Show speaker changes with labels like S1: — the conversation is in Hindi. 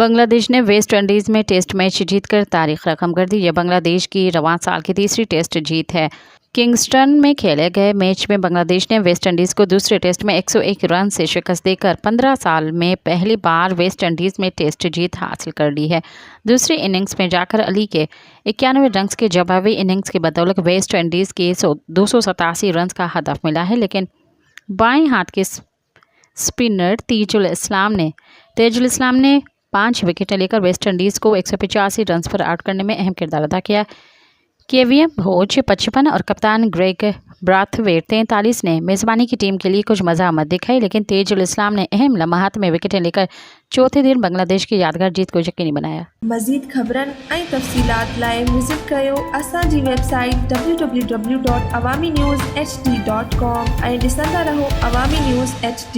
S1: बांग्लादेश ने वेस्ट इंडीज़ में टेस्ट मैच जीतकर तारीख रकम कर दी। यह बांग्लादेश की रवां साल की तीसरी टेस्ट जीत है। किंगस्टन में खेले गए मैच में बांग्लादेश ने वेस्ट इंडीज़ को दूसरे टेस्ट में 101 रन से शिकस्त देकर 15 साल में पहली बार वेस्ट इंडीज़ में टेस्ट जीत हासिल कर ली है। दूसरी इनिंग्स में जाकर अली के 91 रन के जवाबी इनिंग्स की बदौलत वेस्ट इंडीज़ के 287 रन का हदफ मिला है, लेकिन बाएं हाथ के स्पिनर तेजुल इस्लाम ने 5 विकेटें लेकर वेस्ट इंडीज़ को 185 रन पर आउट करने में अहम किरदार अदा किया। केवीएम भोज 55 और कप्तान ग्रेग ब्राथवेट 43 ने मेज़बानी की टीम के लिए कुछ मज़ामत दिखाई, लेकिन तेजुल इस्लाम ने अहम लम्हात में विकेटें लेकर चौथे दिन बांग्लादेश की यादगार जीत को यकीनी बनाया।
S2: मज़ीद ख़बरनि ऐं तफ़सीलात लाइ विज़िट कयो असांजी वेबसाइट www.awamiNewsHD.com ऐं ॾिसंदा रहो अवामी न्यूज़ HD।